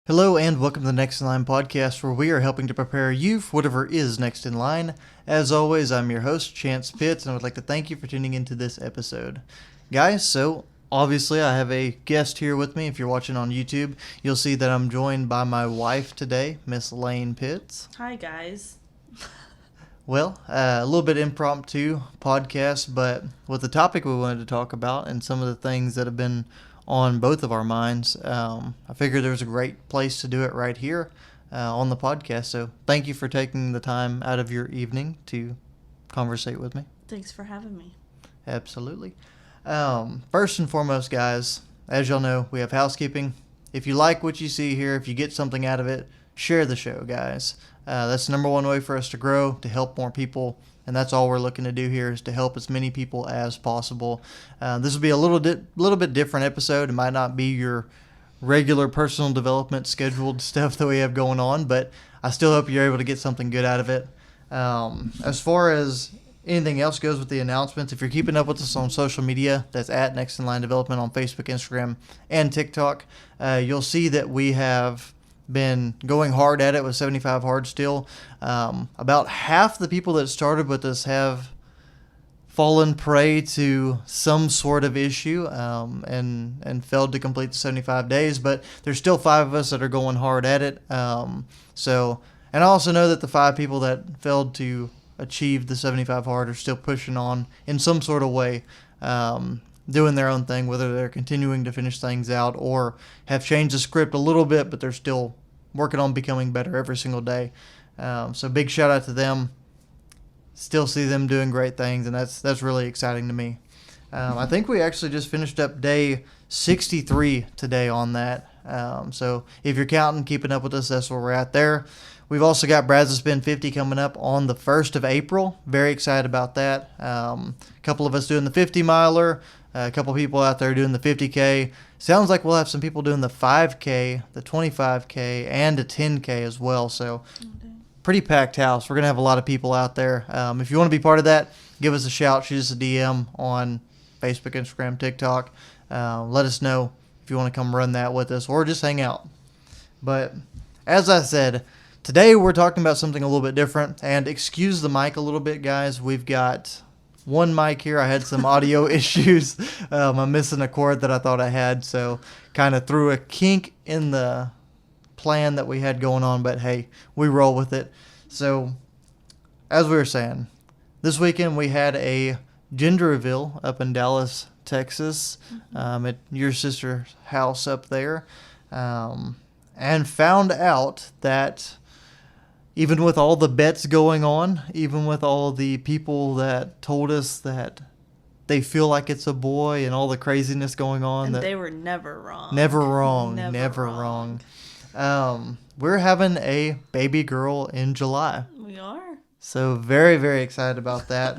Hello and welcome to the Next in Line podcast, where we are helping to prepare you for whatever is next in line. As always, I'm your host, Chance Pitts, and I would like to thank you for tuning into this episode. Guys, so obviously I have a guest here with me. If you're watching on YouTube, you'll see that I'm joined by my wife today, Miss Lane Pitts. Hi, guys. Well, a little bit impromptu podcast, but with the topic we wanted to talk about and some of the things that have been on both of our minds, I figured there was a great place to do it right here on the podcast. So thank you for taking the time out of your evening to conversate with me. Thanks for having me. Absolutely. First and foremost, guys, as y'all know, we have housekeeping. If you like what you see here, if you get something out of it, share the show, guys. That's the number one way for us to grow, to help more people. And that's all we're looking to do here, is to help as many people as possible. This will be a little bit different episode. It might not be your regular personal development scheduled stuff that we have going on, but I still hope you're able to get something good out of it. As far as anything else goes with the announcements, if you're keeping up with us on social media, that's at Next in Line Development on Facebook, Instagram, and TikTok, you'll see that we have been going hard at it with 75 Hard still. About half the people that started with us have fallen prey to some sort of issue and failed to complete the 75 days, but there's still 5 of us that are going hard at it. And I also know that the 5 people that failed to achieve the 75 Hard are still pushing on in some sort of way, doing their own thing, whether they're continuing to finish things out or have changed the script a little bit, but they're still working on becoming better every single day. So big shout out to them. Still see them doing great things, and that's really exciting to me. I think we actually just finished up day 63 today on that. So if you're counting, keeping up with us, that's where we're at there. We've also got Brazos Spin 50 coming up on the 1st of April. Very excited about that. A couple of us doing the 50 miler. A couple people out there doing the 50K. Sounds like we'll have some people doing the 5K, the 25K, and a 10K as well. So pretty packed house. We're going to have a lot of people out there. If you want to be part of that, give us a shout. Shoot us a DM on Facebook, Instagram, TikTok. Let us know if you want to come run that with us or just hang out. But as I said, today we're talking about something a little bit different. And excuse the mic a little bit, guys. We've got one mic here. I had some audio issues. I'm missing a cord that I thought I had, so kind of threw a kink in the plan that we had going on, but hey, we roll with it. So as we were saying, this weekend we had a gender reveal up in Dallas, Texas, at your sister's house up there, and found out that even with all the bets going on, even with all the people that told us that they feel like it's a boy and all the craziness going on, And that they were never wrong. Never wrong. We're having a baby girl in July. We are. So very, very excited about that.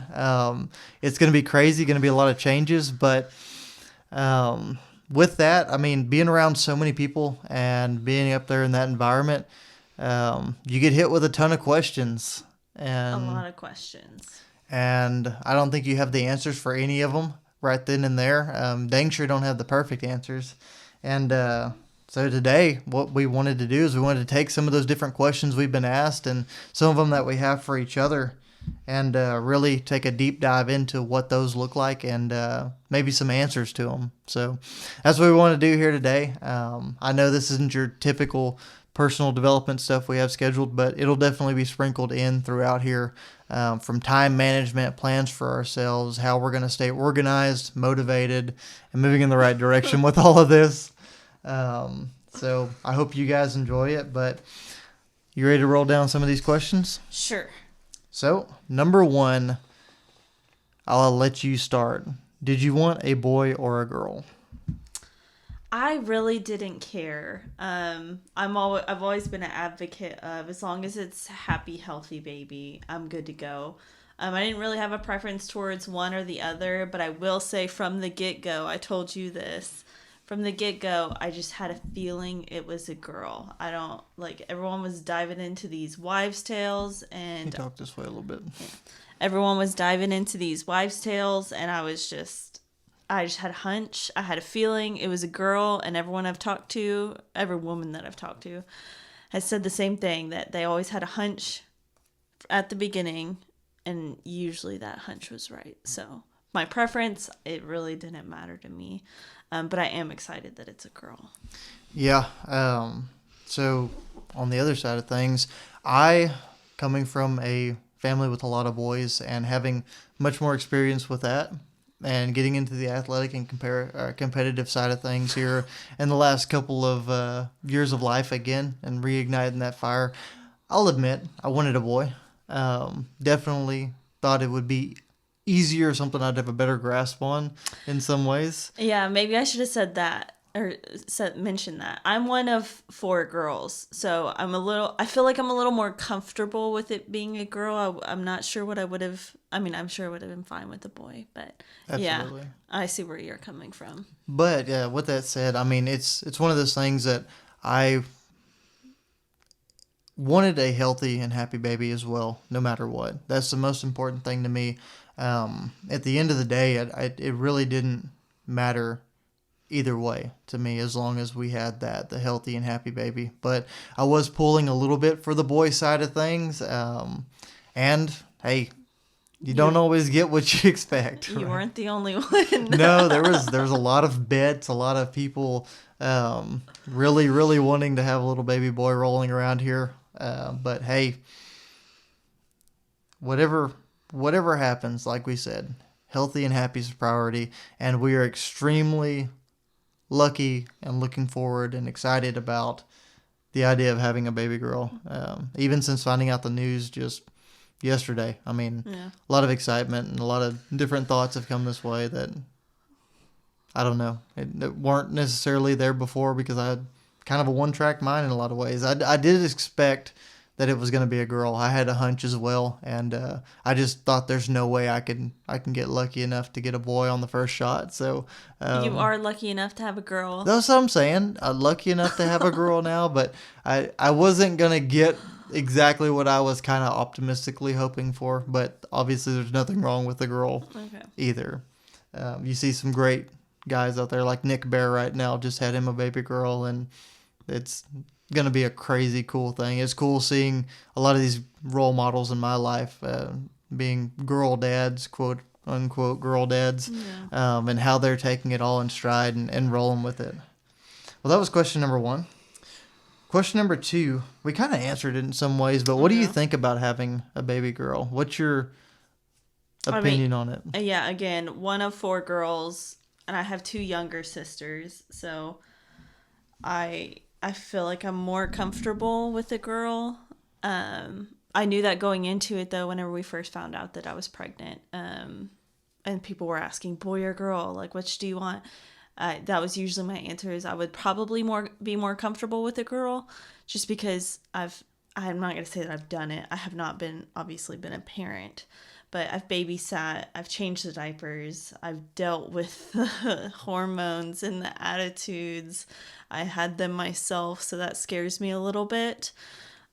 It's going to be crazy, going to be a lot of changes, but with that, I mean, being around so many people and being up there in that environment, you get hit with a ton of questions. And a lot of questions. And I don't think you have the answers for any of them right then and there. Dang sure don't have the perfect answers. And so today, what we wanted to do is we wanted to take some of those different questions we've been asked and some of them that we have for each other and really take a deep dive into what those look like and maybe some answers to them. So that's what we want to do here today. I know this isn't your typical personal development stuff we have scheduled, but it'll definitely be sprinkled in throughout here, from time management, plans for ourselves, how we're going to stay organized, motivated, and moving in the right direction with all of this. So I hope you guys enjoy it, but you ready to roll down some of these questions? Sure. So number 1, I'll let you start. Did you want a boy or a girl? I really didn't care. I've always been an advocate of, as long as it's a happy, healthy baby, I'm good to go. I didn't really have a preference towards one or the other, but I will say from the get-go, I told you this, from the get-go, I just had a feeling it was a girl. Everyone was diving into these wives' tales, and Can you talk this way a little bit? everyone was diving into these wives' tales, and I was just, I just had a hunch. I had a feeling it was a girl, and everyone I've talked to, every woman that I've talked to, has said the same thing, that they always had a hunch at the beginning, and usually that hunch was right. So my preference, it really didn't matter to me, but I am excited that it's a girl. Yeah. So on the other side of things, I, coming from a family with a lot of boys and having much more experience with that, and getting into the athletic and competitive side of things here in the last couple of years of life again, and reigniting that fire, I'll admit I wanted a boy. Definitely thought it would be easier, something I'd have a better grasp on in some ways. Yeah, maybe I should have said that, or mentioned that. I'm one of 4 girls, so I feel like I'm a little more comfortable with it being a girl. I'm not sure what I would have, I mean, I'm sure I would have been fine with a boy, but Absolutely. yeah, I see where you're coming from. But yeah, with that said, I mean, it's one of those things that I wanted a healthy and happy baby as well, no matter what. That's the most important thing to me. At the end of the day, it really didn't matter either way to me, as long as we had the healthy and happy baby. But I was pulling a little bit for the boy side of things. And hey, you don't always get what you expect. You right? weren't the only one. No, there was a lot of bets, a lot of people really wanting to have a little baby boy rolling around here. But hey, whatever happens, like we said, healthy and happy is a priority, and we are extremely lucky and looking forward and excited about the idea of having a baby girl. Even since finding out the news just yesterday, I mean, Yeah. a lot of excitement and a lot of different thoughts have come this way that I don't know, it weren't necessarily there before, because I had kind of a one-track mind in a lot of ways. I did expect that it was going to be a girl. I had a hunch as well, and I just thought there's no way I can get lucky enough to get a boy on the first shot. So You are lucky enough to have a girl. that's what I'm saying. I'm lucky enough to have a girl now, but I wasn't gonna get exactly what I was kind of optimistically hoping for. But obviously, there's nothing wrong with the girl Okay. either. You see some great guys out there like Nick Bear right now, just had him a baby girl, and it's gonna be a crazy cool thing. It's cool seeing a lot of these role models in my life being girl dads, quote unquote girl dads, Yeah. and how they're taking it all in stride and rolling with it. Well, that was question number 1. Question number 2, we kind of answered it in some ways, but what do you Yeah. think about having a baby girl? What's your opinion on it? Yeah, again, one of 4 girls, and I have 2 younger sisters, so I feel like I'm more comfortable with a girl. I knew that going into it, though, whenever we first found out that I was pregnant, and people were asking, boy or girl, like, which do you want? That was usually my answer, is I would probably be more comfortable with a girl, just because I'm not going to say that I've done it. I have not obviously been a parent, but I've babysat, I've changed the diapers, I've dealt with the hormones and the attitudes. I had them myself, so that scares me a little bit.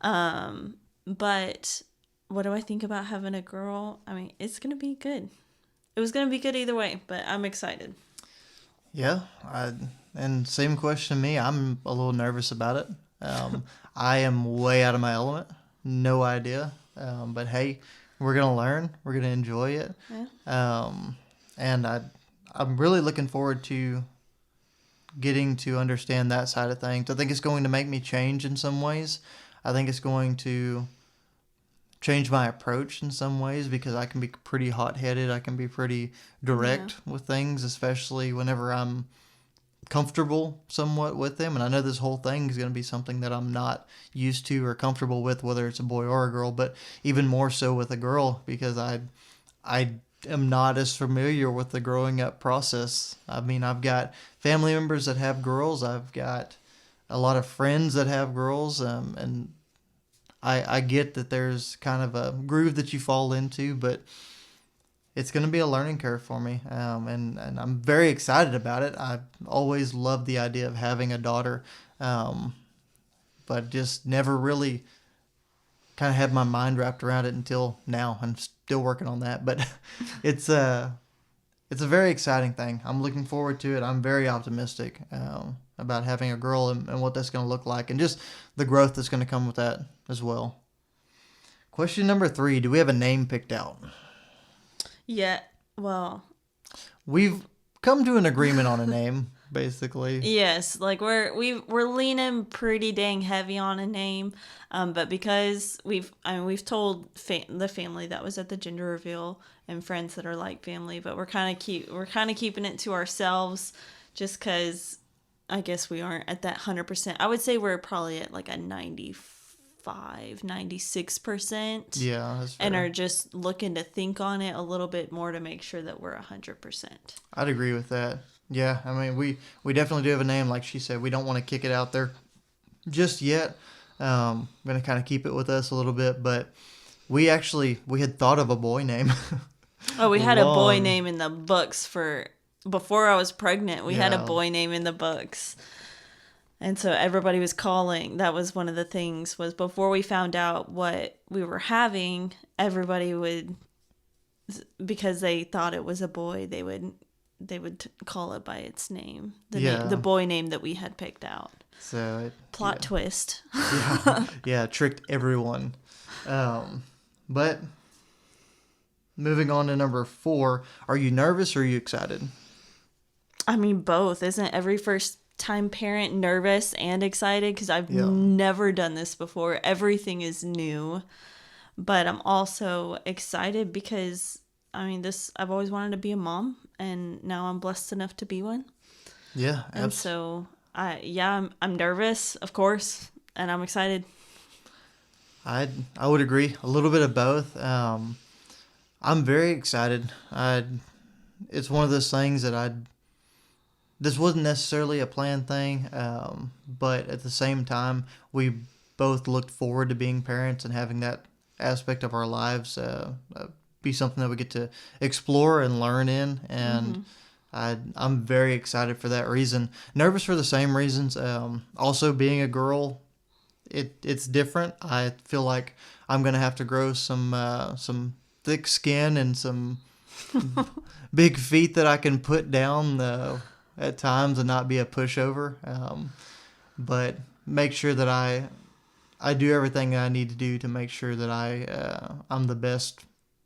But what do I think about having a girl? I mean, it's going to be good. It was going to be good either way, but I'm excited. Yeah, and same question to me. I'm a little nervous about it. I am way out of my element. No idea. But hey, we're gonna learn. We're gonna enjoy it. Yeah. And I'm really looking forward to getting to understand that side of things. I think it's going to make me change in some ways. I think it's going to change my approach in some ways, because I can be pretty hot-headed. I can be pretty direct with things, especially whenever I'm comfortable somewhat with them. And I know this whole thing is going to be something that I'm not used to or comfortable with, whether it's a boy or a girl, but even more so with a girl, because I am not as familiar with the growing up process. I mean, I've got family members that have girls. I've got a lot of friends that have girls, and I get that there's kind of a groove that you fall into, but it's going to be a learning curve for me, and I'm very excited about it. I've always loved the idea of having a daughter, but just never really kind of had my mind wrapped around it until now. I'm still working on that, but it's it's a very exciting thing. I'm looking forward to it. I'm very optimistic about having a girl and what that's going to look like, and just the growth that's going to come with that as well. Question number 3: do we have a name picked out? Yeah. Well, We've come to an agreement on a name, basically. yes, like we're leaning pretty dang heavy on a name, but because we've told the family that was at the gender reveal and friends that are like family, but we're kind of keeping it to ourselves, just because I guess we aren't at that 100%. I would say we're probably at like a 96%. Yeah, that's fair. And are just looking to think on it a little bit more to make sure that we're 100%. I'd agree with that. Yeah, I mean, we definitely do have a name. Like she said, we don't want to kick it out there just yet. I'm going to kind of keep it with us a little bit, but we had thought of a boy name. Oh, we had a boy name in the books before I was pregnant. We had a Yeah. boy name in the books. And so everybody was calling. That was one of the things, was before we found out what we were having, everybody would, because they thought it was a boy, they would call it by its name. The boy name that we had picked out. So Plot twist. yeah, tricked everyone. But moving on to number 4, are you nervous or are you excited? I mean, both. Isn't every first time parent nervous and excited? Because I've never done this before. Everything is new. But I'm also excited because, I mean, I've always wanted to be a mom, and now I'm blessed enough to be one. Yeah, and so I'm nervous, of course, and I'm excited. I would agree. A little bit of both. I'm very excited. It's one of those things that this wasn't necessarily a planned thing, but at the same time, we both looked forward to being parents and having that aspect of our lives be something that we get to explore and learn in. And I'm very excited for that reason. Nervous for the same reasons. Also, being a girl, it's different. I feel like I'm gonna have to grow some thick skin and some big feet that I can put down at times and not be a pushover. But make sure that I do everything I need to do to make sure that I'm the best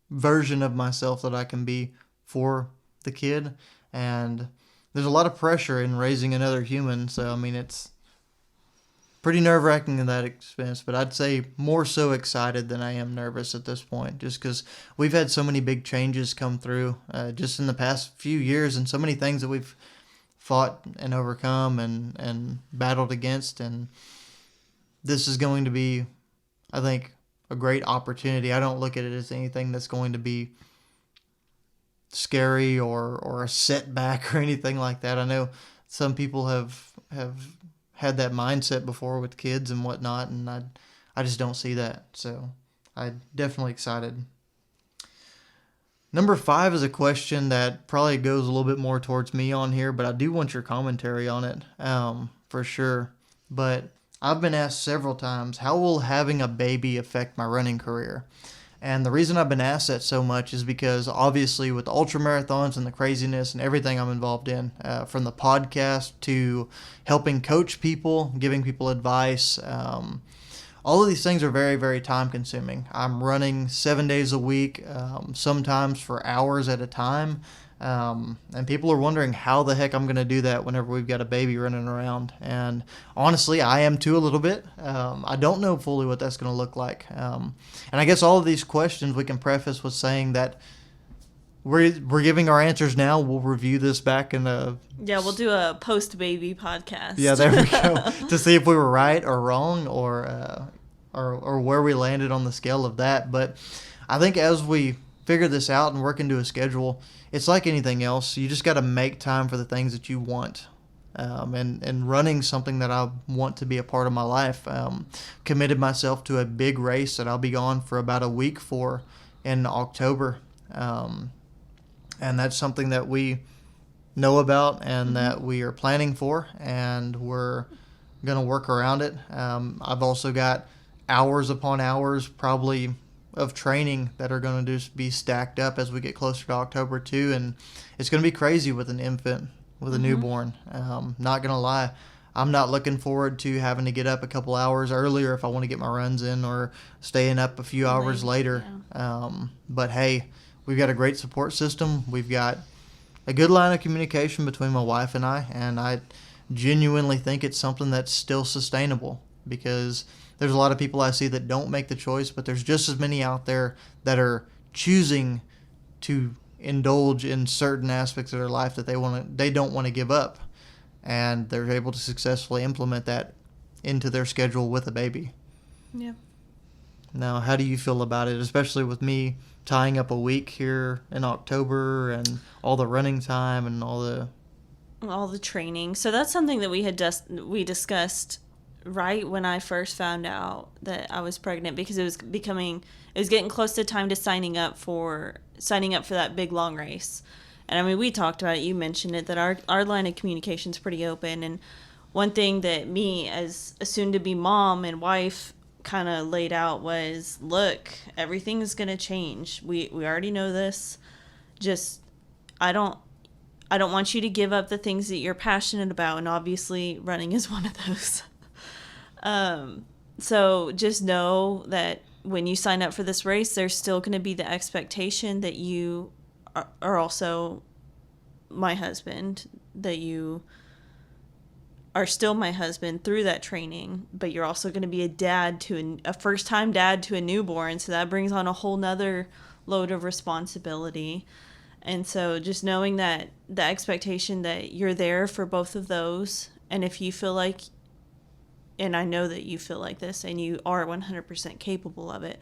version of myself that I can be for the kid. And there's a lot of pressure in raising another human. So, I mean, it's pretty nerve-wracking in that expense, but I'd say more so excited than I am nervous at this point, just because we've had so many big changes come through just in the past few years, and so many things that we've fought and overcome and battled against, and this is going to be, I think, a great opportunity. I don't look at it as anything that's going to be scary or a setback or anything like that. I know some people have had that mindset before with kids and whatnot, and I just don't see that. So I'm definitely excited. Number 5 is a question that probably goes a little bit more towards me on here, but I do want your commentary on it for sure. But I've been asked several times, how will having a baby affect my running career? And the reason I've been asked that so much is because obviously with the ultra marathons and the craziness and everything I'm involved in, from the podcast to helping coach people, giving people advice, all of these things are very, very time consuming. I'm running 7 days a week, sometimes for hours at a time. And people are wondering how the heck I'm going to do that whenever we've got a baby running around. And honestly, I am too a little bit. I don't know fully what that's going to look like. And I guess all of these questions we can preface with saying that we're giving our answers now. We'll review this back in the... Yeah, we'll do a post-baby podcast. Yeah, there we go. To see if we were right or wrong or where we landed on the scale of that. But I think as we figure this out and work into a schedule, it's like anything else. You just got to make time for the things that you want. And running something that I want to be a part of my life. Committed myself to a big race that I'll be gone for about a week for in October. And that's something that we know about and that we are planning for, and we're going to work around it. I've also got hours upon hours, probably of training that are going to just be stacked up as we get closer to October too, and it's going to be crazy with an infant, with a newborn. Not going to lie, I'm not looking forward to having to get up a couple hours earlier if I want to get my runs in, or staying up a few hours later. Yeah. But hey, we've got a great support system. We've got a good line of communication between my wife and I genuinely think it's something that's still sustainable, because there's a lot of people I see that don't make the choice, but there's just as many out there that are choosing to indulge in certain aspects of their life that they don't want to give up, and they're able to successfully implement that into their schedule with a baby. Yeah. Now, how do you feel about it, especially with me tying up a week here in October and all the running time and all the training? So that's something that we discussed right when I first found out that I was pregnant, because it was getting close to time to signing up for that big long race. And I mean, we talked about it, you mentioned it, that our line of communication is pretty open. And one thing that me, as a soon-to-be mom and wife, kind of laid out was, look, everything is going to change. We already know this. Just, I don't want you to give up the things that you're passionate about, and obviously running is one of those. So just know that when you sign up for this race, there's still going to be the expectation that you are also my husband, that you are still my husband through that training, but you're also going to be a first-time dad to a newborn, so that brings on a whole nother load of responsibility. And so just knowing that the expectation that you're there for both of those, and if you feel like, and I know that you feel like this, and you are 100% capable of it,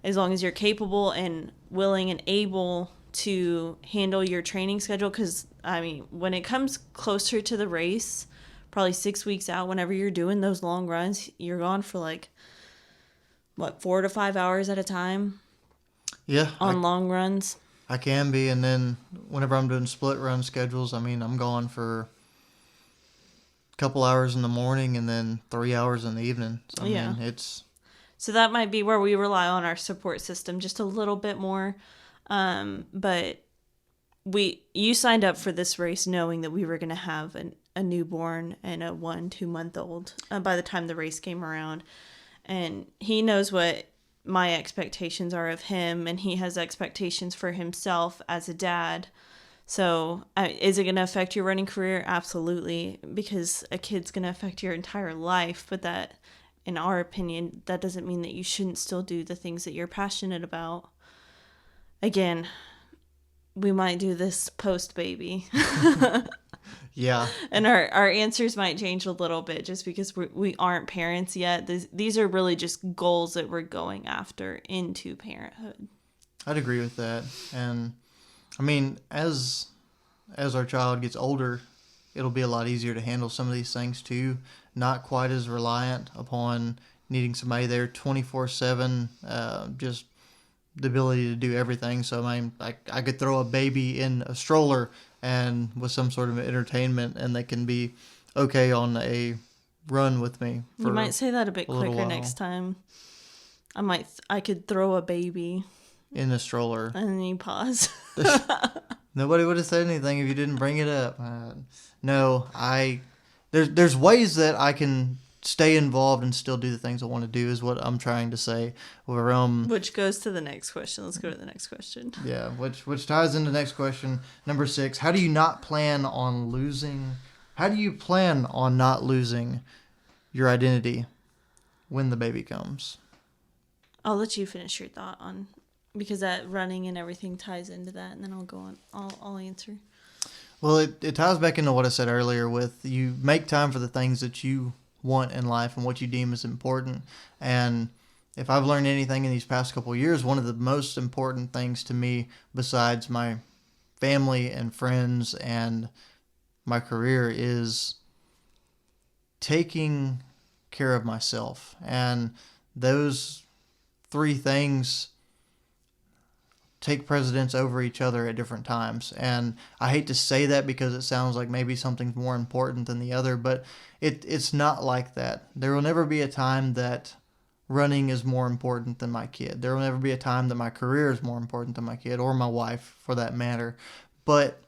as long as you're capable and willing and able to handle your training schedule. Because, I mean, when it comes closer to the race, probably 6 weeks out, whenever you're doing those long runs, you're gone for 4 to 5 hours at a time. Yeah. On long runs. I can be, and then whenever I'm doing split run schedules, I mean, I'm gone for a couple hours in the morning and then 3 hours in the evening. So, I mean, it's... So that might be where we rely on our support system just a little bit more. But you signed up for this race knowing that we were going to have a newborn and a 1-2 month old by the time the race came around. And he knows what my expectations are of him, and he has expectations for himself as a dad. So is it going to affect your running career? Absolutely, because a kid's going to affect your entire life. But that, in our opinion, that doesn't mean that you shouldn't still do the things that you're passionate about. Again, we might do this post-baby. Yeah. And our answers might change a little bit just because we aren't parents yet. These are really just goals that we're going after into parenthood. I'd agree with that. And, I mean, as our child gets older, it'll be a lot easier to handle some of these things too. Not quite as reliant upon needing somebody there 24/7, just the ability to do everything. So, I mean, I could throw a baby in a stroller and with some sort of entertainment, and they can be okay on a run with me. You might say that a bit quicker next time. I could throw a baby in a stroller. And then you pause. Nobody would have said anything if you didn't bring it up. No, there's ways that I can stay involved and still do the things I want to do, is what I'm trying to say. Which goes to the next question. Let's go to the next question. Yeah, which ties into the next question, number 6. How do you plan on not losing your identity when the baby comes? I'll let you finish your thought on, because that running and everything ties into that, and then I'll go on. I'll answer. Well, it ties back into what I said earlier with you make time for the things that you want in life and what you deem as important. And if I've learned anything in these past couple of years, one of the most important things to me, besides my family and friends and my career, is taking care of myself. And those 3 things take precedence over each other at different times. And I hate to say that because it sounds like maybe something's more important than the other, but it's not like that. There will never be a time that running is more important than my kid. There will never be a time that my career is more important than my kid or my wife for that matter. But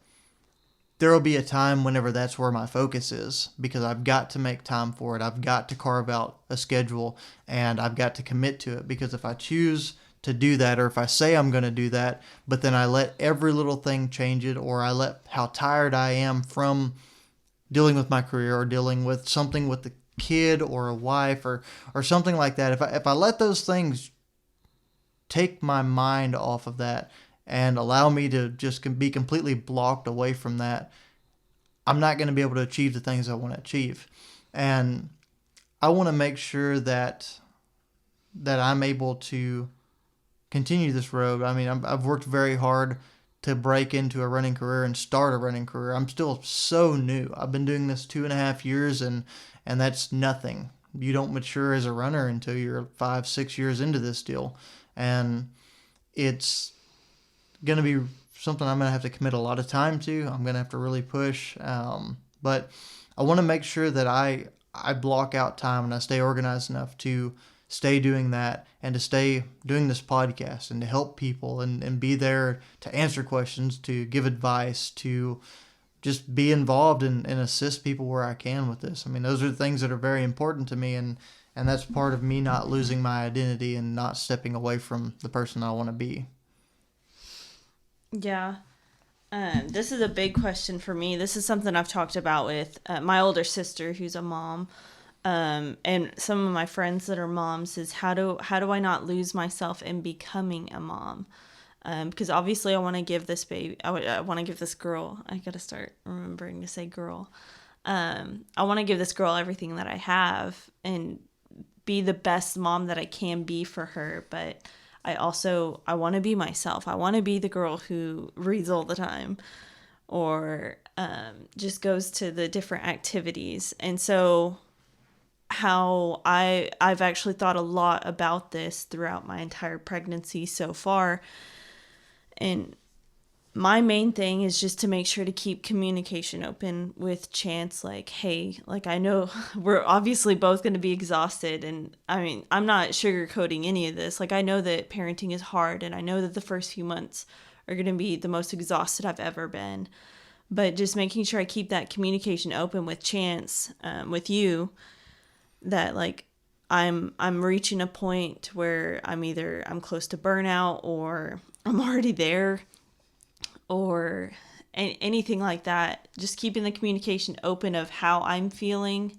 there will be a time whenever that's where my focus is because I've got to make time for it. I've got to carve out a schedule and I've got to commit to it because if I choose to do that or if I say I'm going to do that, but then I let every little thing change it or I let how tired I am from dealing with my career or dealing with something with the kid or a wife or something like that, if I let those things take my mind off of that and allow me to just be completely blocked away from that, I'm not going to be able to achieve the things I want to achieve. And I want to make sure that I'm able to continue this road. I mean, I've worked very hard to break into a running career and start a running career. I'm still so new. I've been doing this 2.5 years, and that's nothing. You don't mature as a runner until you're 5, 6 years into this deal, and it's gonna be something I'm gonna have to commit a lot of time to. I'm gonna have to really push, but I want to make sure that I block out time and I stay organized enough to stay doing that and to stay doing this podcast and to help people and be there to answer questions, to give advice, to just be involved and assist people where I can with this. I mean, those are things that are very important to me, and that's part of me not losing my identity and not stepping away from the person I want to be. Yeah. This is a big question for me. This is something I've talked about with my older sister, who's a mom, and some of my friends that are moms. Is how do I not lose myself in becoming a mom? Because obviously I want to give this baby, I want to give this girl. I gotta start remembering to say girl. I want to give this girl everything that I have and be the best mom that I can be for her, but I want to be myself. I want to be the girl who reads all the time or just goes to the different activities. And so how I've actually thought a lot about this throughout my entire pregnancy so far. And my main thing is just to make sure to keep communication open with Chance. Like, hey, like, I know we're obviously both going to be exhausted. And I mean, I'm not sugarcoating any of this. Like, I know that parenting is hard and I know that the first few months are going to be the most exhausted I've ever been. But just making sure I keep that communication open with Chance, with you, that like I'm reaching a point where I'm close to burnout or I'm already there or anything like that. Just keeping the communication open of how I'm feeling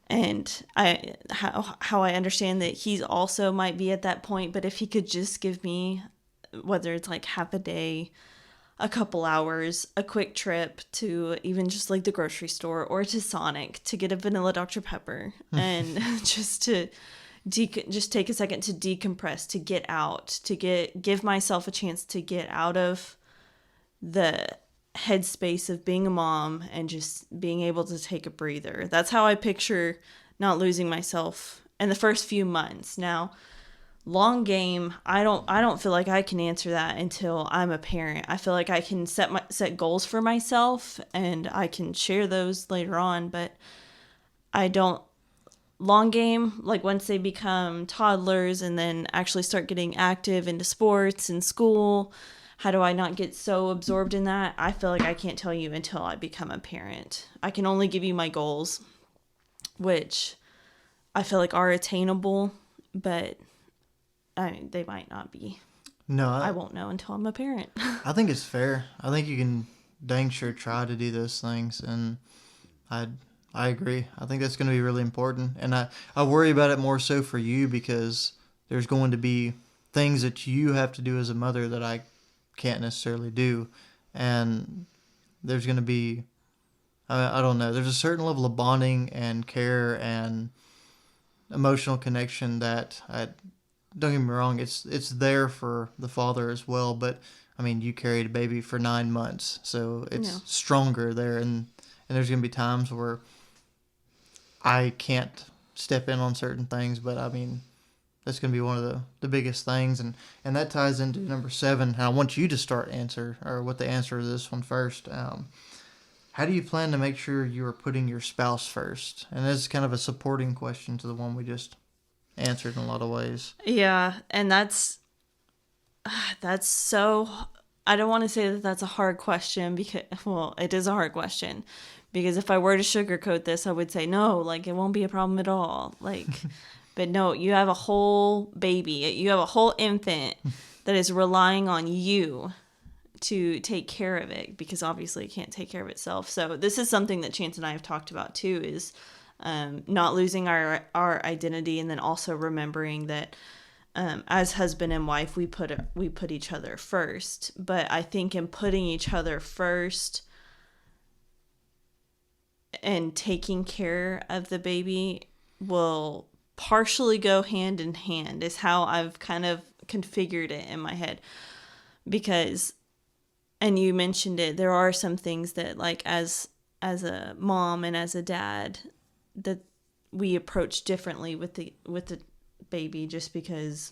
and how I understand that he's also might be at that point, but if he could just give me, whether it's like half a day, a couple hours, a quick trip to even just like the grocery store or to Sonic to get a vanilla Dr. Pepper and just to just take a second to decompress, to get out, to give myself a chance to get out of the headspace of being a mom and just being able to take a breather. That's how I picture not losing myself in the first few months. Now, long game, I don't feel like I can answer that until I'm a parent. I feel like I can set goals for myself and I can share those later on, but I don't long game, like once they become toddlers and then actually start getting active into sports and school, how do I not get so absorbed in that? I feel like I can't tell you until I become a parent. I can only give you my goals, which I feel like are attainable, but I mean, they might not be. No, I won't know until I'm a parent. I think it's fair. I think you can dang sure try to do those things, and I agree. I think that's going to be really important, and I worry about it more so for you because there's going to be things that you have to do as a mother that I can't necessarily do, and there's going to be I don't know. There's a certain level of bonding and care and emotional connection that I don't get me wrong, it's there for the father as well, but I mean, you carried a baby for 9 months, so it's stronger there, and there's gonna be times where I can't step in on certain things, but I mean, that's gonna be one of the biggest things, and that ties into number 7. And I want you to start answer or what the answer to this one first. How do you plan to make sure you are putting your spouse first? And this is kind of a supporting question to the one we just answered in a lot of ways. Yeah, and that's so. I don't want to say that that's a hard question because, well, it is a hard question because if I were to sugarcoat this, I would say no, like it won't be a problem at all. Like, but no, you have a whole baby, you have a whole infant that is relying on you to take care of it because obviously it can't take care of itself. So this is something that Chance and I have talked about too, is not losing our identity, and then also remembering that as husband and wife, we put each other first. But I think in putting each other first and taking care of the baby will partially go hand in hand, is how I've kind of configured it in my head. Because, and you mentioned it, there are some things that, like, as a mom and as a dad, that we approach differently with the baby, just because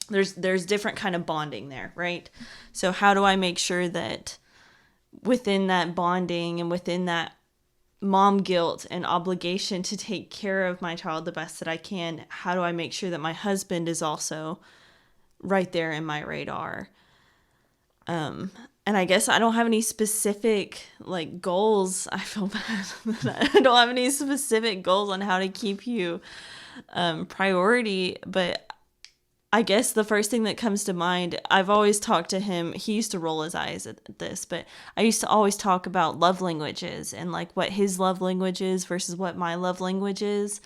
there's different kind of bonding there, right? So how do I make sure that within that bonding and within that mom guilt and obligation to take care of my child the best that I can, how do I make sure that my husband is also right there in my radar? And I guess I don't have any specific like goals. I feel bad that I don't have any specific goals on how to keep you priority, but I guess the first thing that comes to mind, I've always talked to him. He used to roll his eyes at this, but I used to always talk about love languages and like what his love language is versus what my love language is.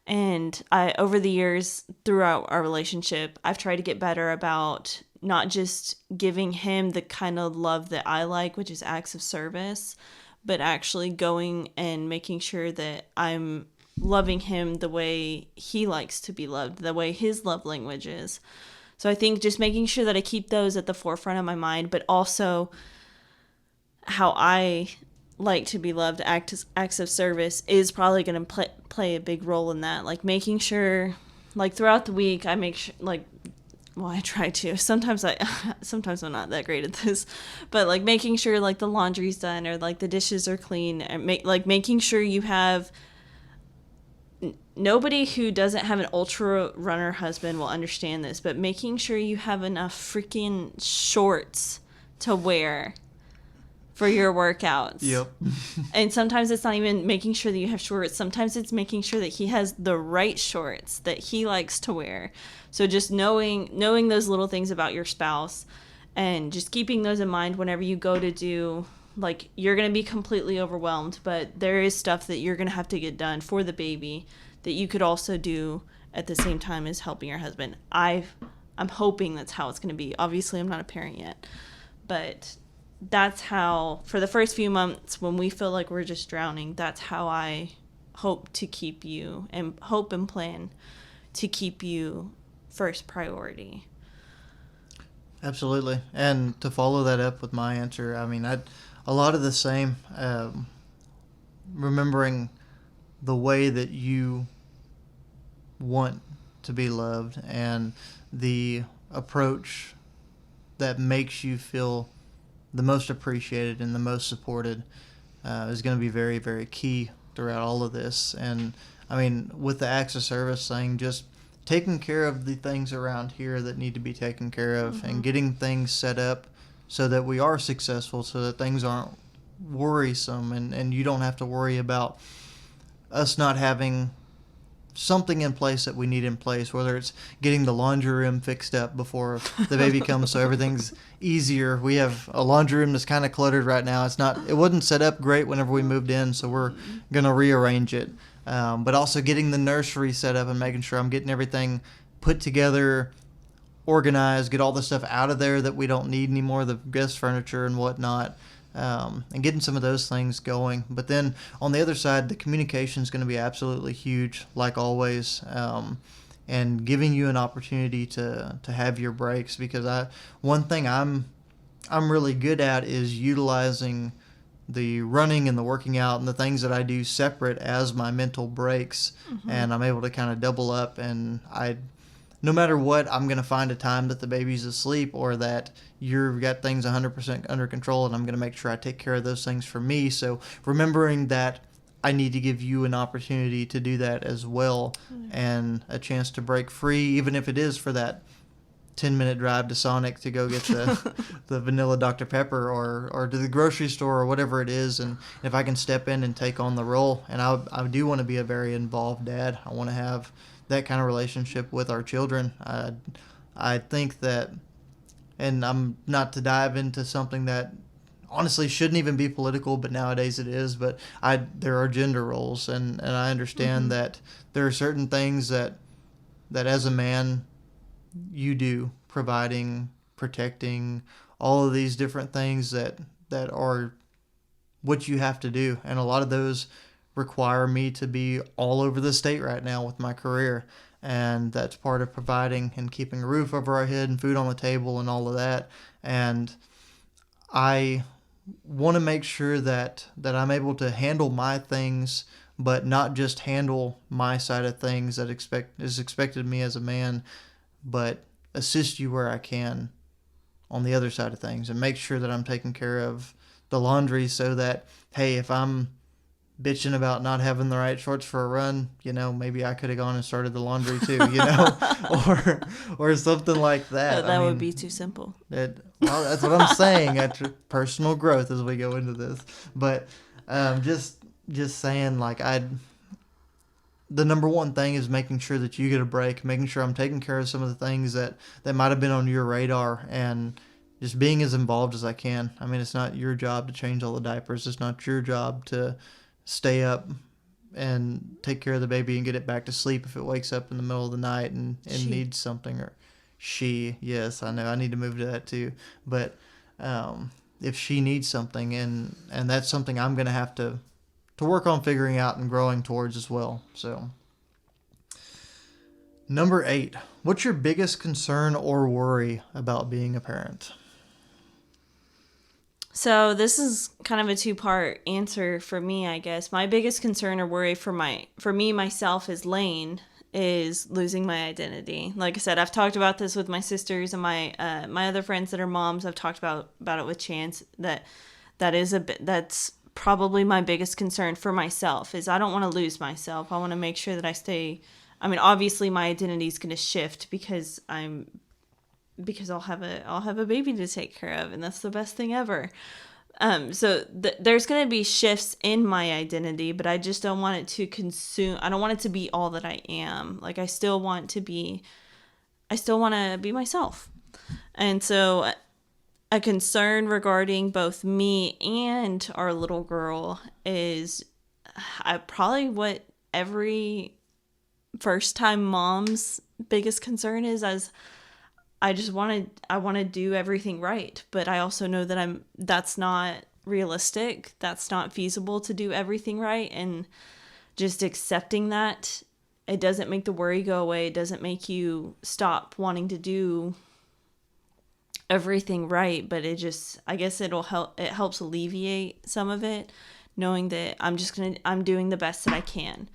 And I, over the years, throughout our relationship, I've tried to get better about not just giving him the kind of love that I like, which is acts of service, but actually going and making sure that I'm loving him the way he likes to be loved, the way his love language is. So I think just making sure that I keep those at the forefront of my mind, but also how I like to be loved, acts of service is probably going to play a big role in that. Like making sure, like throughout the week, I make sure, like, well, I try to. Sometimes I'm not that great at this, but like making sure like the laundry's done or like the dishes are clean, and making sure you have. Nobody who doesn't have an ultra runner husband will understand this, but making sure you have enough freaking shorts to wear for your workouts. Yep. And sometimes it's not even making sure that you have shorts. Sometimes it's making sure that he has the right shorts that he likes to wear. So just knowing those little things about your spouse and just keeping those in mind whenever you go to do, like, you're going to be completely overwhelmed, but there is stuff that you're going to have to get done for the baby that you could also do at the same time as helping your husband. I'm hoping that's how it's going to be. Obviously, I'm not a parent yet, but that's how, for the first few months when we feel like we're just drowning, that's how I hope to keep you, and hope and plan to keep you first priority. Absolutely. And to follow that up with my answer, I mean, a lot of the same, remembering the way that you want to be loved and the approach that makes you feel the most appreciated and the most supported is going to be very, very key throughout all of this. And I mean, with the acts of service thing, just taking care of the things around here that need to be taken care of, mm-hmm. and getting things set up so that we are successful, so that things aren't worrisome, and you don't have to worry about us not having something in place that we need in place, whether it's getting the laundry room fixed up before the baby comes so everything's easier. We have a laundry room that's kind of cluttered right now. It wasn't set up great whenever we moved in, so we're going to rearrange it. But also getting the nursery set up and making sure I'm getting everything put together, organized, get all the stuff out of there that we don't need anymore, the guest furniture and whatnot. And getting some of those things going. But then on the other side, the communication is going to be absolutely huge, like always, and giving you an opportunity to have your breaks. Because one thing I'm really good at is utilizing the running and the working out and the things that I do separate as my mental breaks, mm-hmm. and I'm able to kind of double up. And no matter what, I'm going to find a time that the baby's asleep or that you've got things 100% under control, and I'm going to make sure I take care of those things for me. So remembering that I need to give you an opportunity to do that as well, and a chance to break free, even if it is for that 10-minute drive to Sonic to go get the vanilla Dr. Pepper, or to the grocery store, or whatever it is. And if I can step in and take on the role, and I do want to be a very involved dad. I want to have that kind of relationship with our children. I think that, and I'm not to dive into something that honestly shouldn't even be political, but nowadays it is. But there are gender roles, and I understand that there are certain things that as a man you do, providing, protecting, all of these different things that are what you have to do. And a lot of those require me to be all over the state right now with my career. And that's part of providing and keeping a roof over our head and food on the table and all of that. And I want to make sure that I'm able to handle my things, but not just handle my side of things that is expected of me as a man, but assist you where I can on the other side of things, and make sure that I'm taking care of the laundry, so that, hey, if I'm bitching about not having the right shorts for a run, maybe I could have gone and started the laundry too, or something like that. That would be too simple. Well, that's what I'm saying. That's personal growth as we go into this. But just saying, like, the number one thing is making sure that you get a break, making sure I'm taking care of some of the things that might have been on your radar, and just being as involved as I can. I mean, it's not your job to change all the diapers. It's not your job to stay up and take care of the baby and get it back to sleep if it wakes up in the middle of the night and needs something. Or she, yes, I know, I need to move to that too. But if she needs something, and that's something I'm going to have to work on figuring out and growing towards as well. So, number 8, what's your biggest concern or worry about being a parent? So this is kind of a 2-part answer for me, I guess. My biggest concern or worry for me myself as Lane is losing my identity. Like I said, I've talked about this with my sisters and my other friends that are moms. I've talked about it with Chance. That's probably my biggest concern for myself, is I don't want to lose myself. I want to make sure that I stay. I mean, obviously my identity is going to shift because I'll have a baby to take care of, and that's the best thing ever. So there's going to be shifts in my identity, but I just don't want it to consume. I don't want it to be all that I am. Like, I still want to be myself. And so a concern regarding both me and our little girl is probably what every first time mom's biggest concern is, as I want to do everything right, but I also know that that's not realistic. That's not feasible to do everything right. And just accepting that, it doesn't make the worry go away. It doesn't make you stop wanting to do everything right, but I guess it helps alleviate some of it, knowing that I'm doing the best that I can.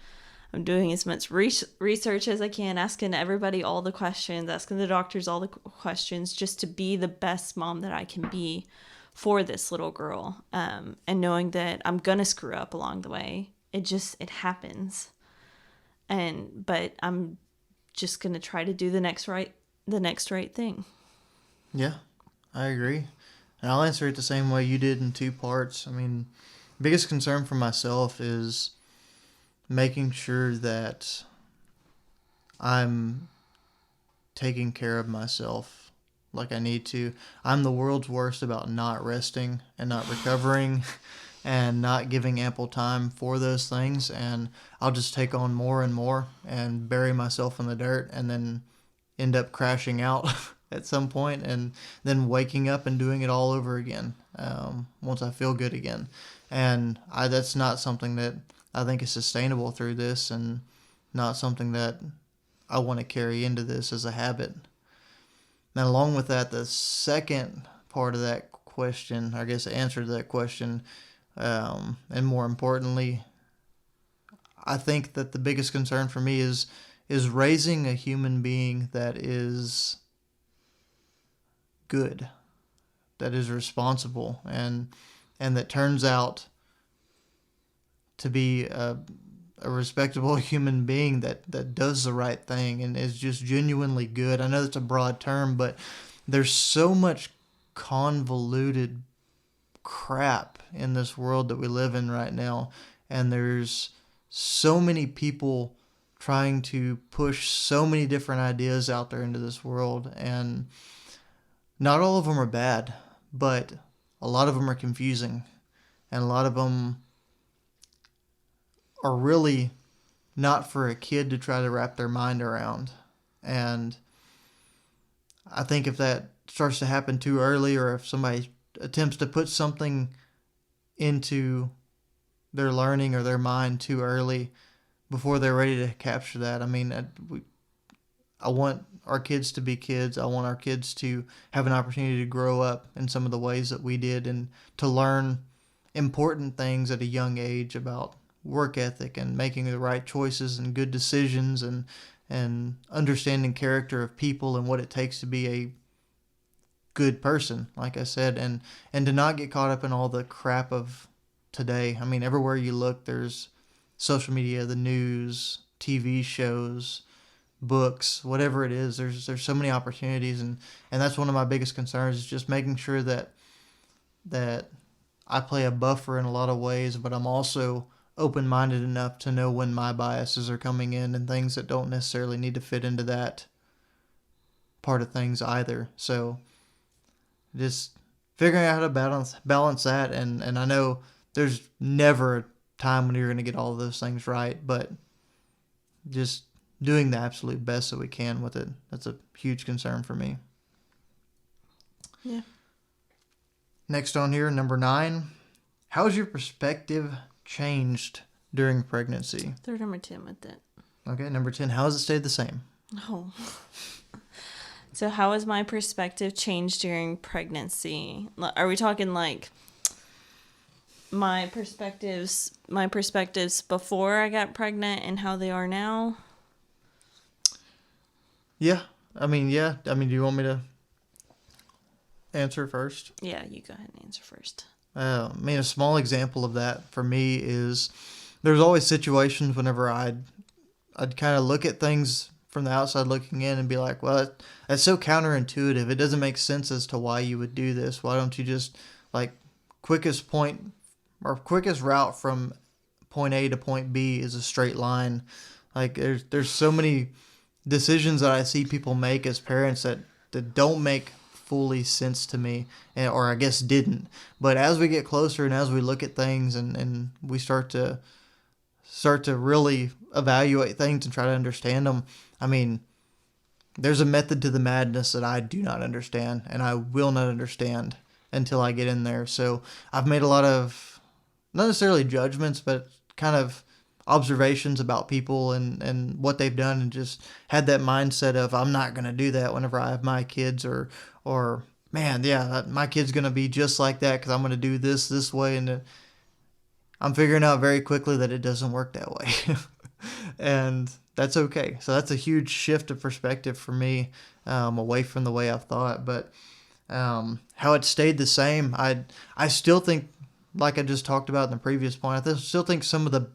I'm doing as much research as I can, asking everybody all the questions, asking the doctors all the questions, just to be the best mom that I can be for this little girl. And knowing that I'm going to screw up along the way. It happens. But I'm just going to try to do the next right thing. Yeah, I agree. And I'll answer it the same way you did in 2 parts. I mean, biggest concern for myself is making sure that I'm taking care of myself like I need to. I'm the world's worst about not resting and not recovering and not giving ample time for those things. And I'll just take on more and more and bury myself in the dirt, and then end up crashing out at some point, and then waking up and doing it all over again once I feel good again. And that's not something that I think is sustainable through this, and not something that I want to carry into this as a habit. Now, along with that, the second part of that question, I guess the answer to that question, and more importantly, I think that the biggest concern for me is raising a human being that is good, that is responsible, and that turns out to be a respectable human being that does the right thing and is just genuinely good. I know that's a broad term, but there's so much convoluted crap in this world that we live in right now, and there's so many people trying to push so many different ideas out there into this world, and not all of them are bad, but a lot of them are confusing, and a lot of them are really not for a kid to try to wrap their mind around. And I think if that starts to happen too early, or if somebody attempts to put something into their learning or their mind too early before they're ready to capture that, I mean, I want our kids to be kids. I want our kids to have an opportunity to grow up in some of the ways that we did, and to learn important things at a young age about work ethic and making the right choices and good decisions, and understanding character of people and what it takes to be a good person, like I said, and to not get caught up in all the crap of today. I mean, everywhere you look, there's social media, the news, TV shows, books, whatever it is. There's so many opportunities, and that's one of my biggest concerns, is just making sure that I play a buffer in a lot of ways, but I'm also open-minded enough to know when my biases are coming in and things that don't necessarily need to fit into that part of things either. So just figuring out how to balance that, and I know there's never a time when you're going to get all of those things right, but just doing the absolute best that we can with it. That's a huge concern for me. Yeah. Next on here, number 9. How's your perspective changed during pregnancy? They're number 10 with it. Okay, number 10. How has it stayed the same? Oh. So how has my perspective changed during pregnancy? Are we talking like my perspectives before I got pregnant and how they are now? Yeah. I mean, do you want me to answer first? Yeah, you go ahead and answer first. I mean, a small example of that for me is there's always situations whenever I'd kind of look at things from the outside looking in and be like, well, that's so counterintuitive. It doesn't make sense as to why you would do this. Why don't you just, like, quickest route from point A to point B is a straight line. Like, there's so many decisions that I see people make as parents that don't make fully sense to me, or I guess didn't. But as we get closer and as we look at things and we start to really evaluate things and try to understand them, I mean, there's a method to the madness that I do not understand, and I will not understand until I get in there. So I've made a lot of, not necessarily judgments, but kind of observations about people and what they've done, and just had that mindset of, I'm not going to do that whenever I have my kids, or man, yeah, my kid's going to be just like that because I'm going to do this way. And I'm figuring out very quickly that it doesn't work that way. And that's okay. So that's a huge shift of perspective for me, away from the way I've thought. But how it stayed the same, I still think, like I just talked about in the previous point, I still think some of the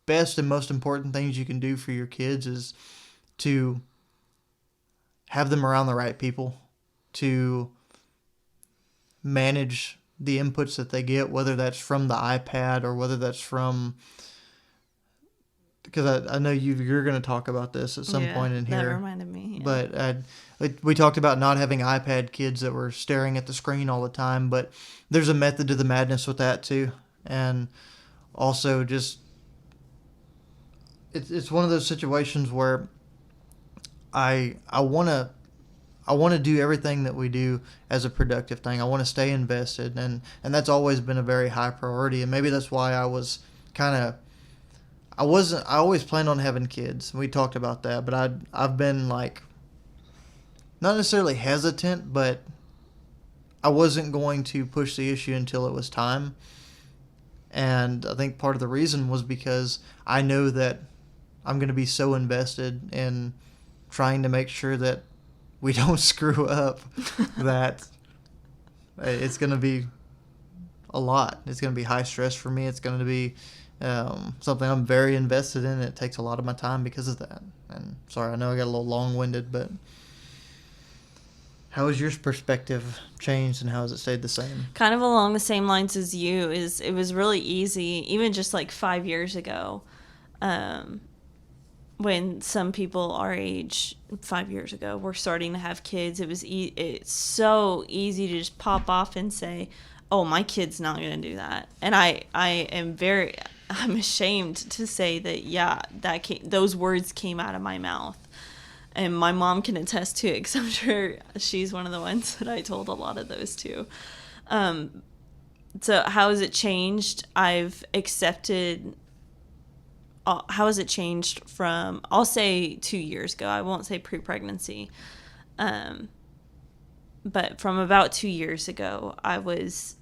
best and most important things you can do for your kids is to have them around the right people, to manage the inputs that they get, whether that's from the iPad or whether that's from, because I know you're going to talk about this at some point in here. That reminded me. Yeah. But we talked about not having iPad kids that were staring at the screen all the time, but there's a method to the madness with that too. And also just, it's one of those situations where I want to do everything that we do as a productive thing. I want to stay invested, and that's always been a very high priority. And maybe that's why I always planned on having kids. We talked about that, but I've been like, not necessarily hesitant, but I wasn't going to push the issue until it was time. And I think part of the reason was because I know that I'm going to be so invested in trying to make sure that we don't screw up that it's going to be a lot. It's going to be high stress for me. It's going to be Something I'm very invested in. It takes a lot of my time because of that. And sorry, I know I got a little long-winded, but how has your perspective changed and how has it stayed the same? Kind of along the same lines as you, is it was really easy, even just like 5 years ago, um, when some people our age 5 years ago were starting to have kids. It's so easy to just pop off and say, "Oh, my kid's not going to do that," and I'm ashamed to say that, yeah, those words came out of my mouth. And my mom can attest to it, because I'm sure she's one of the ones that I told a lot of those to. So how has it changed? I've accepted. How has it changed from, I'll say 2 years ago. I won't say pre-pregnancy. But from about 2 years ago, I was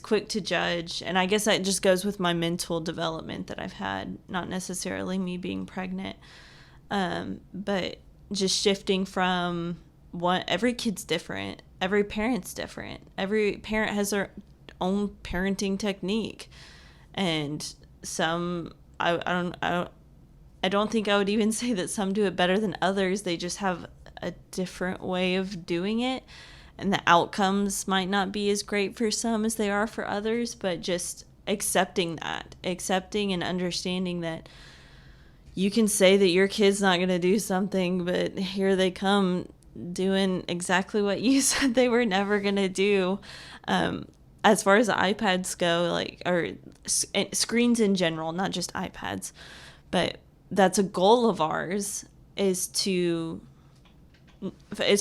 quick to judge. And I guess that just goes with my mental development that I've had, not necessarily me being pregnant. But just shifting from every kid's different, every parent's different, every parent has their own parenting technique, and some I don't think I would even say that some do it better than others. They just have a different way of doing it, and the outcomes might not be as great for some as they are for others. But just accepting and understanding that you can say that your kid's not going to do something, but here they come doing exactly what you said they were never going to do. As far as the iPads go, or screens in general, not just iPads, but that's a goal of ours, is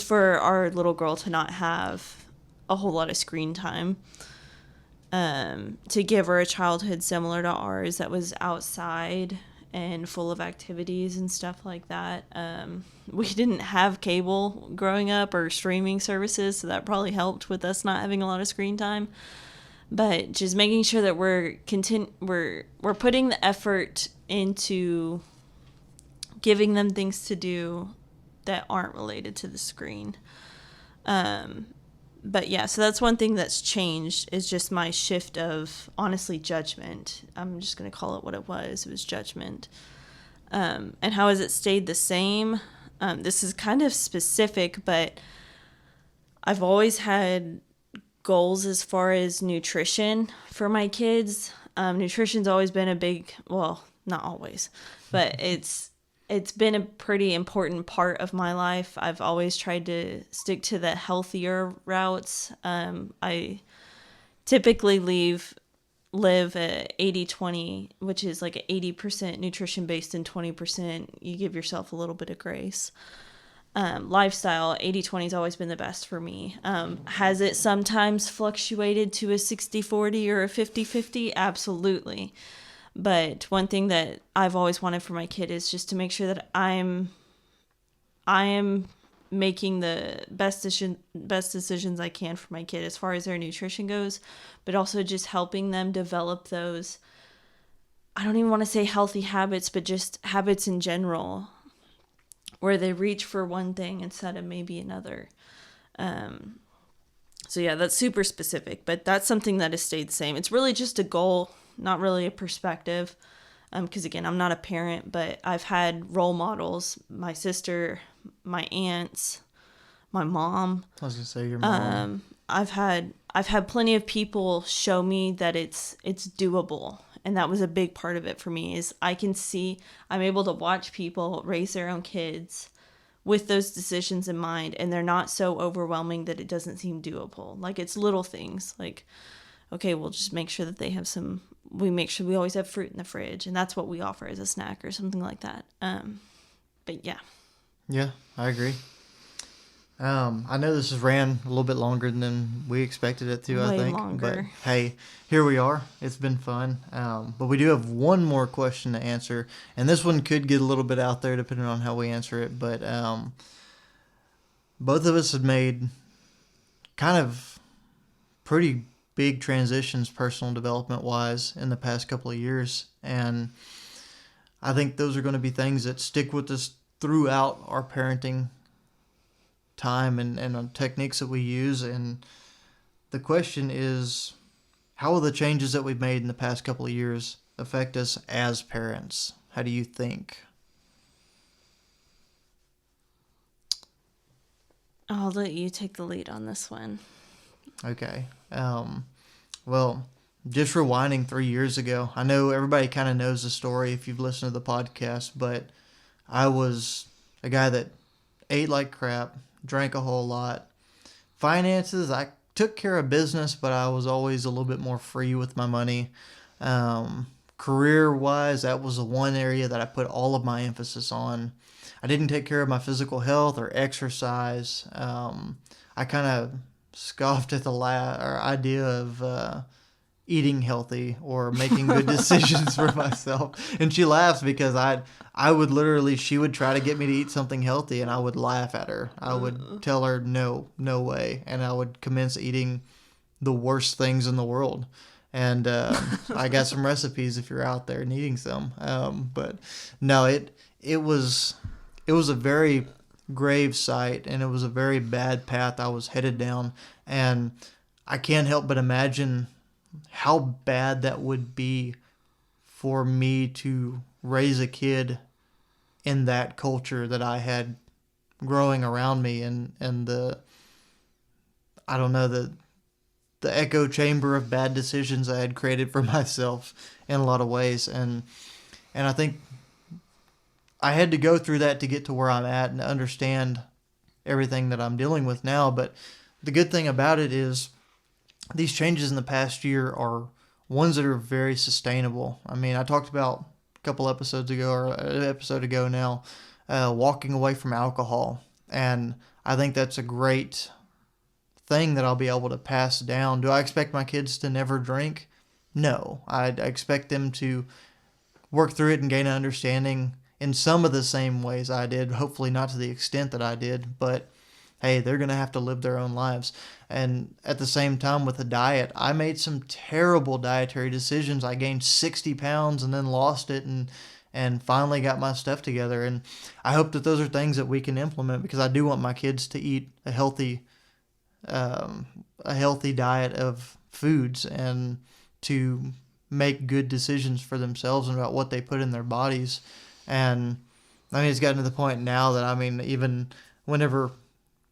for our little girl to not have a whole lot of screen time. To give her a childhood similar to ours that was outside and full of activities and stuff like that. We didn't have cable growing up or streaming services, so that probably helped with us not having a lot of screen time. But just making sure that we're putting the effort into giving them things to do that aren't related to the screen. But yeah, so that's one thing that's changed, is just my shift of, honestly, judgment. I'm just going to call it what it was. It was judgment. And how has it stayed the same? This is kind of specific, but I've always had goals as far as nutrition for my kids. Nutrition's always been a big, well, not always, but it's been a pretty important part of my life. I've always tried to stick to the healthier routes. I typically live at 80-20, which is like 80% nutrition based and 20% you give yourself a little bit of grace. Lifestyle, 80-20 has always been the best for me. Has it sometimes fluctuated to a 60-40 or a 50-50? Absolutely. But one thing that I've always wanted for my kid is just to make sure that I am making the best decisions I can for my kid as far as their nutrition goes, but also just helping them develop those, I don't even want to say healthy habits, but just habits in general, where they reach for one thing instead of maybe another. So yeah, that's super specific, but that's something that has stayed the same. It's really just a goal, not really a perspective. Because again, I'm not a parent, but I've had role models: my sister, my aunts, my mom. I was gonna say your mom. I've had plenty of people show me that it's doable, and that was a big part of it for me. Is I'm able to watch people raise their own kids with those decisions in mind, and they're not so overwhelming that it doesn't seem doable. Like, it's little things, like, okay, we'll just make sure that they have we make sure we always have fruit in the fridge, and that's what we offer as a snack or something like that. But yeah. Yeah, I agree. I know this has ran a little bit longer than we expected it to, Way I think. longer. But hey, here we are. It's been fun. But we do have one more question to answer, and this one could get a little bit out there depending on how we answer it. But both of us have made kind of pretty big transitions personal development wise in the past couple of years, and I think those are going to be things that stick with us throughout our parenting time and techniques that we use. And the question is, how will the changes that we've made in the past couple of years affect us as parents? How do you think? I'll let you take the lead on this one. Okay. Well, just rewinding 3 years ago, I know everybody kind of knows the story if you've listened to the podcast, but I was a guy that ate like crap, drank a whole lot. Finances, I took care of business, but I was always a little bit more free with my money. Career wise, that was the one area that I put all of my emphasis on. I didn't take care of my physical health or exercise. I kind of scoffed at the idea of eating healthy or making good decisions for myself. And she laughs because I would literally, she would try to get me to eat something healthy and I would laugh at her. I would tell her, no, no way. And I would commence eating the worst things in the world. And I got some recipes if you're out there needing some. But no, it was a very grave sight, and it was a very bad path I was headed down. And I can't help but imagine how bad that would be for me to raise a kid in that culture that I had growing around me, and the, I don't know, the echo chamber of bad decisions I had created for myself in a lot of ways. And I think I had to go through that to get to where I'm at and understand everything that I'm dealing with now. But the good thing about it is these changes in the past year are ones that are very sustainable. I mean, I talked about a couple episodes ago, or an episode ago now, walking away from alcohol. And I think that's a great thing that I'll be able to pass down. Do I expect my kids to never drink? No. I expect them to work through it and gain an understanding in some of the same ways I did. Hopefully not to the extent that I did, but hey, they're going to have to live their own lives. And at the same time with the diet, I made some terrible dietary decisions. I gained 60 pounds and then lost it, and finally got my stuff together. And I hope that those are things that we can implement, because I do want my kids to eat a healthy diet of foods, and to make good decisions for themselves and about what they put in their bodies. And I mean, it's gotten to the point now that, I mean, even whenever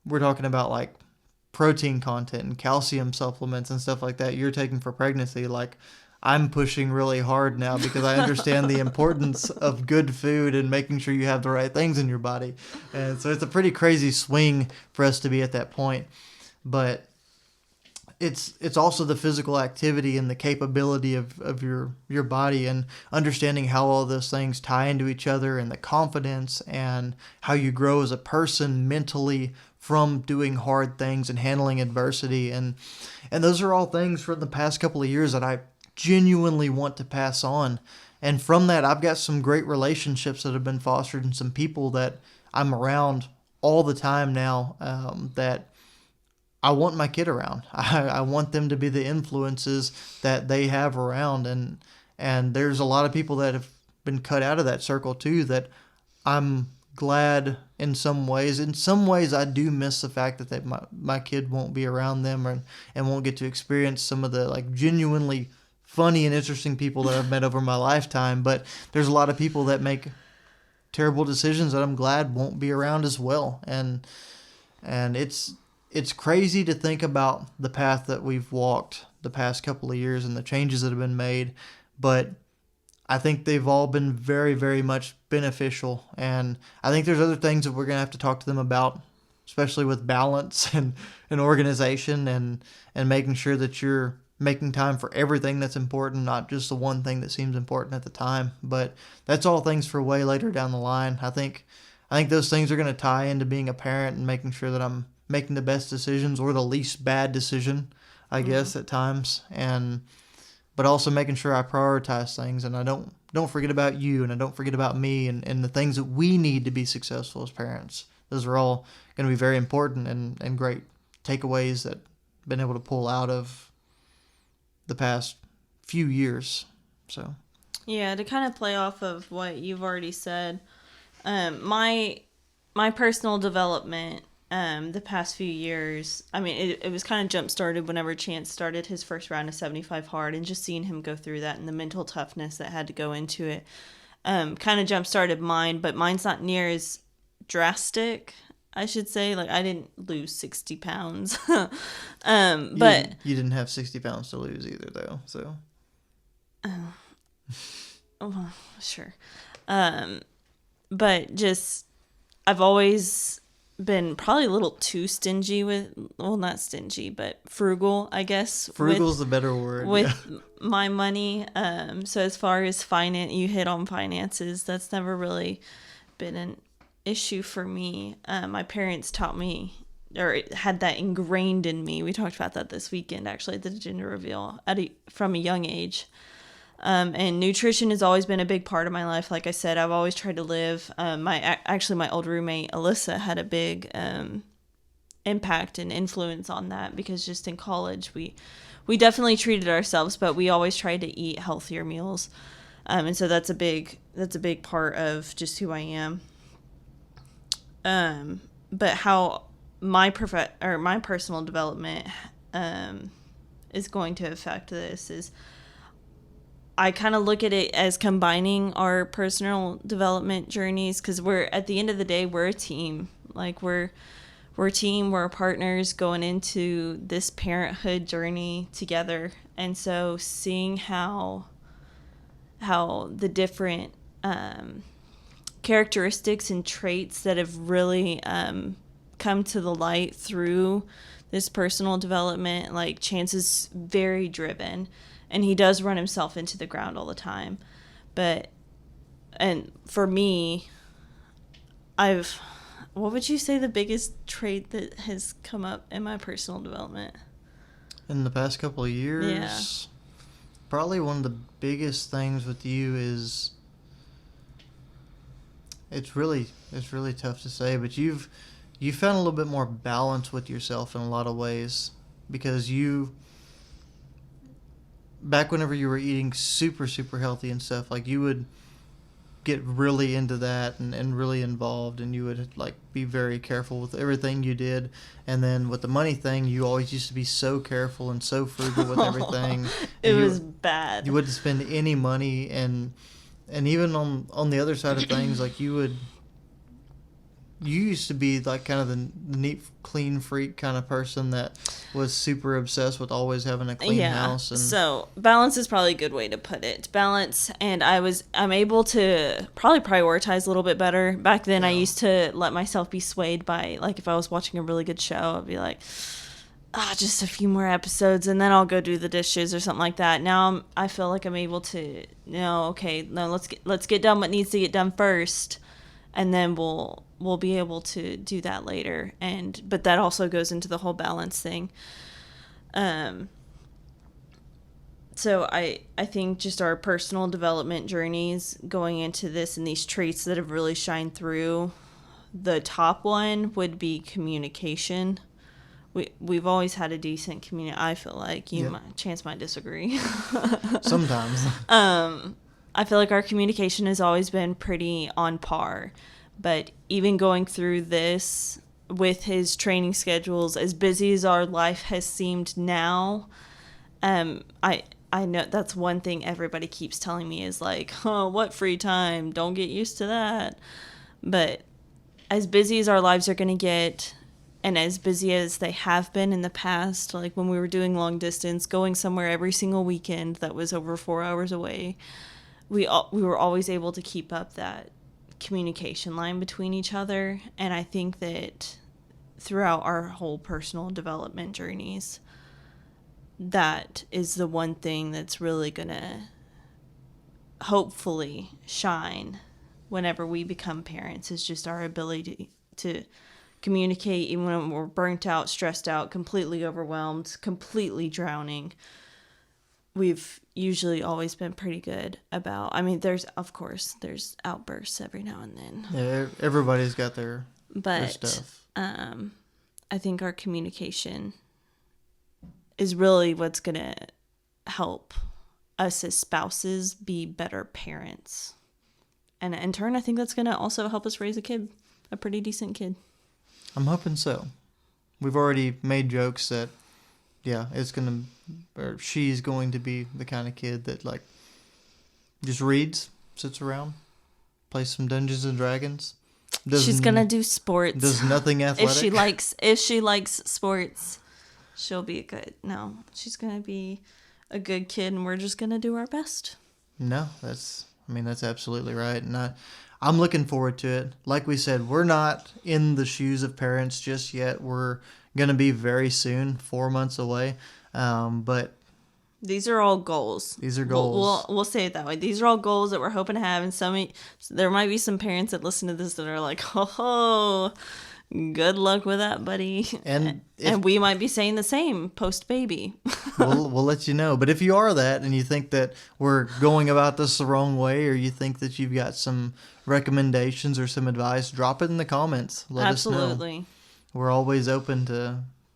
we're talking about like protein content and calcium supplements and stuff like that you're taking for pregnancy, like, I'm pushing really hard now because I understand the importance of good food and making sure you have the right things in your body. And so it's a pretty crazy swing for us to be at that point. But it's also the physical activity and the capability of your body, and understanding how all those things tie into each other, and the confidence and how you grow as a person mentally from doing hard things and handling adversity. And those are all things from the past couple of years that I genuinely want to pass on. And from that, I've got some great relationships that have been fostered, and some people that I'm around all the time now, that I want my kid around. I want them to be the influences that they have around. And there's a lot of people that have been cut out of that circle too, that I'm glad in some ways. In some ways, I do miss the fact that my kid won't be around them, and won't get to experience some of the like genuinely funny and interesting people that I've met over my lifetime. But there's a lot of people that make terrible decisions that I'm glad won't be around as well. And it's crazy to think about the path that we've walked the past couple of years and the changes that have been made, but I think they've all been very, very much beneficial. And I think there's other things that we're going to have to talk to them about, especially with balance and organization, and making sure that you're making time for everything that's important, not just the one thing that seems important at the time. But that's all things for way later down the line. I think those things are going to tie into being a parent and making sure that I'm making the best decisions, or the least bad decision, I guess, at times. But also making sure I prioritize things, and I don't forget about you, and I don't forget about me, and the things that we need to be successful as parents. Those are all going to be very important and great takeaways that I've been able to pull out of the past few years. So Yeah, to kind of play off of what you've already said, my personal development the past few years, I mean, it was kind of jump started whenever Chance started his first round of 75 hard, and just seeing him go through that and the mental toughness that had to go into it kind of jump started mine, but mine's not near as drastic, I should say. Like, I didn't lose 60 pounds. But you didn't have 60 pounds to lose either, though. So, oh, sure. But just, I've always been probably a little too stingy with, well, not stingy, but frugal, I guess. Frugal's the better word. With my money. So as far as you hit on finances, that's never really been an issue for me. My parents taught me, or had that ingrained in me. We talked about that this weekend, actually, at the gender reveal from a young age. And nutrition has always been a big part of my life. Like I said, I've always tried to live. My old roommate, Alyssa, had a big impact and influence on that, because just in college, we definitely treated ourselves, but we always tried to eat healthier meals. And so that's a big part of just who I am. But how my personal development is going to affect this is, I kind of look at it as combining our personal development journeys, because we're, at the end of the day, we're a team. Like, we're a team, we're partners going into this parenthood journey together. And so seeing how the different characteristics and traits that have really come to the light through this personal development, like Chance is very driven. And he does run himself into the ground all the time. And for me, what would you say the biggest trait that has come up in my personal development? In the past couple of years? Yeah. Probably one of the biggest things with you is, it's really tough to say, but you've found a little bit more balance with yourself in a lot of ways, because back whenever you were eating super, super healthy and stuff, like, you would get really into that and really involved, and you would, like, be very careful with everything you did. And then with the money thing, you always used to be so careful and so frugal with everything. It was bad. You wouldn't spend any money, and even on the other side of things, like, you used to be, like, kind of the neat, clean freak kind of person that was super obsessed with always having a clean house. And so balance is probably a good way to put it. Balance, and I'm able to probably prioritize a little bit better. Back then, I used to let myself be swayed by, like, if I was watching a really good show, I'd be like, just a few more episodes, and then I'll go do the dishes or something like that. Now I feel like I'm able to, let's get done what needs to get done first, and then we'll be able to do that later. But that also goes into the whole balance thing. So I think just our personal development journeys going into this, and these traits that have really shined through, the top one would be communication. We've always had a decent community. I feel like Chance might disagree. Sometimes. I feel like our communication has always been pretty on par. But even going through this with his training schedules, as busy as our life has seemed now, I know that's one thing everybody keeps telling me is like, oh, what free time? Don't get used to that. But as busy as our lives are going to get, and as busy as they have been in the past, like when we were doing long distance, going somewhere every single weekend that was over 4 hours away, we were always able to keep up that communication line between each other. And I think that throughout our whole personal development journeys, that is the one thing that's really gonna hopefully shine whenever we become parents, is just our ability to communicate, even when we're burnt out, stressed out, completely overwhelmed, completely drowning. We've usually always been pretty good about, I mean, there's outbursts every now and then. Yeah, everybody's got their stuff. I think our communication is really what's going to help us as spouses be better parents. And in turn, I think that's going to also help us raise a pretty decent kid. I'm hoping so. We've already made jokes that, yeah, she's going to be the kind of kid that, like, just reads, sits around, plays some Dungeons and Dragons. She's gonna do sports. Does nothing athletic. If she likes sports, she'll be she's gonna be a good kid, and we're just gonna do our best. No, that's absolutely right. And I'm looking forward to it. Like we said, we're not in the shoes of parents just yet. We're going to be very soon, 4 months away. But these are all goals. These are goals. We'll say it that way. These are all goals that we're hoping to have. And there might be some parents that listen to this that are like, oh, good luck with that, buddy. And we might be saying the same post-baby. we'll let you know. But if you are that and you think that we're going about this the wrong way, or you think that you've got some recommendations or some advice, drop it in the comments. Let us know. Absolutely. We're always open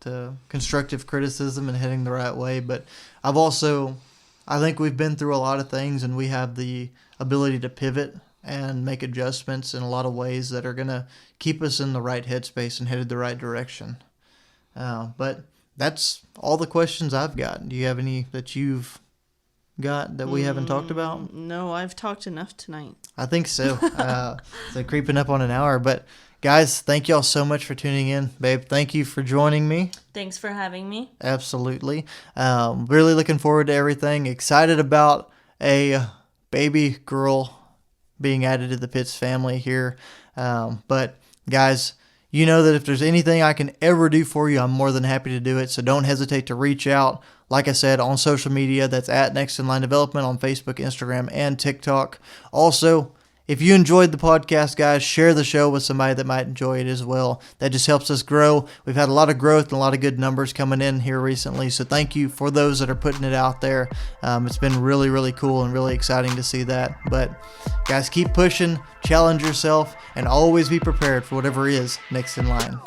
to constructive criticism and heading the right way. But I think we've been through a lot of things, and we have the ability to pivot and make adjustments in a lot of ways that are going to keep us in the right headspace and headed the right direction. But that's all the questions I've got. Do you have any that you've got that we haven't talked about? No, I've talked enough tonight. I think so. So creeping up on an hour. But guys, thank y'all so much for tuning in. Babe, thank you for joining me. Thanks for having me. Absolutely. Really looking forward to everything. Excited about a baby girl being added to the Pitts family here. But guys, you know that if there's anything I can ever do for you, I'm more than happy to do it. So don't hesitate to reach out. Like I said, on social media, that's at Next in Line Development on Facebook, Instagram, and TikTok. Also, if you enjoyed the podcast, guys, share the show with somebody that might enjoy it as well. That just helps us grow. We've had a lot of growth and a lot of good numbers coming in here recently. So thank you for those that are putting it out there. It's been really, really cool and really exciting to see that. But guys, keep pushing, challenge yourself, and always be prepared for whatever is next in line.